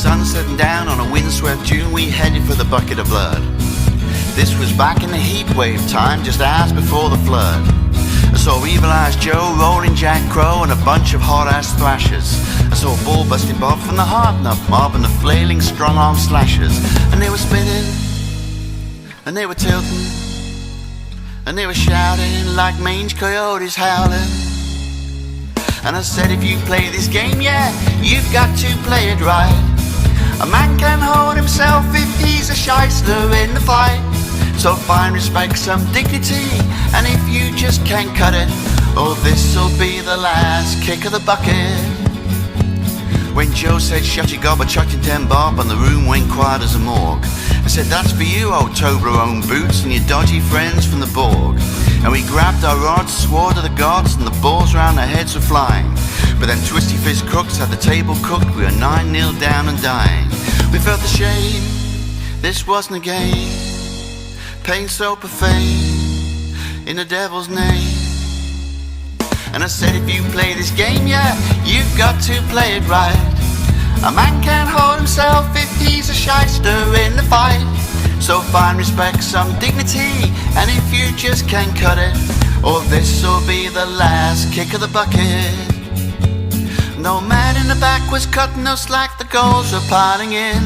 sun setting down on a windswept June, we headed for the bucket of blood. This was back in the heat wave time, just hours before the flood. I saw Evil-Eyes Joe, Rolling Jack Crow, and a bunch of hot-ass thrashers. I saw Ball-Busting Bob from the Hard-Nut Mob and the flailing strong-arm slashers. And they were spinning, and they were tilting, and they were shouting like mange coyotes howling. And I said, if you play this game, yeah, you've got to play it right. A man can hold himself if he's a shyster in the fight. So find respect, some dignity, and if you just can't cut it, oh, this'll be the last kick of the bucket. When Joe said shut your gob, I chucked in 10 bob and the room went quiet as a morgue. I said, that's for you, old Toblerone boots, and your dodgy friends from the Borg. And we grabbed our rods, swore to the gods, and the balls round our heads were flying. But then Twisty Fist crooks had the table cooked, we were 9-0 down and dying. We felt the shame, this wasn't a game. Pain so profane, in the devil's name. And I said, if you play this game, yeah, you've got to play it right. A man can't hold himself if he's a shyster in the fight. So find respect, some dignity, and if you just can't cut it, oh, this'll be the last kick of the bucket. No man in the back was cutting no slack, the goals were piling in,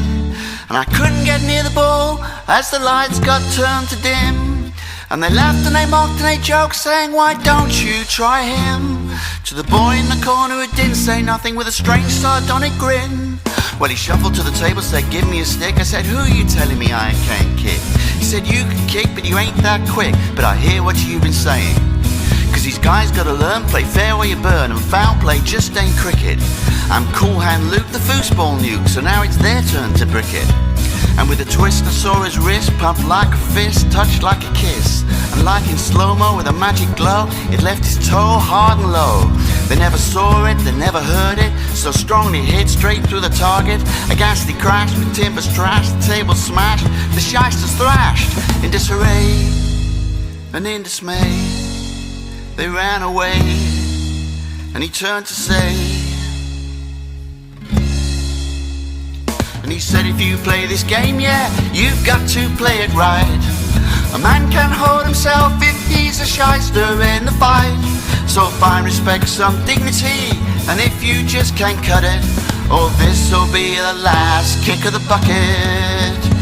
and I couldn't get near the ball as the lights got turned to dim. And they laughed and they mocked and they joked, saying, why don't you try him? To the boy in the corner who didn't say nothing with a strange sardonic grin. Well, he shuffled to the table, said, give me a stick. I said, who are you telling me I can't kick? He said, you can kick, but you ain't that quick. But I hear what you've been saying. Cause these guys gotta learn, play fair where you burn, and foul play just ain't cricket. I'm Cool Hand Luke, the foosball nuke, so now it's their turn to brick it. And with a twist I saw his wrist, pumped like a fist, touched like a kiss. And like in slow-mo with a magic glow, it left his toe hard and low. They never saw it, they never heard it, so strongly hit straight through the target. A ghastly crash with timbers trashed, the table smashed, the shysters thrashed. In disarray and in dismay, they ran away, and he turned to say, and he said, if you play this game, yeah, you've got to play it right. A man can hold himself if he's a shyster in the fight. So find respect, some dignity, and if you just can't cut it, oh, this'll be the last kick of the bucket.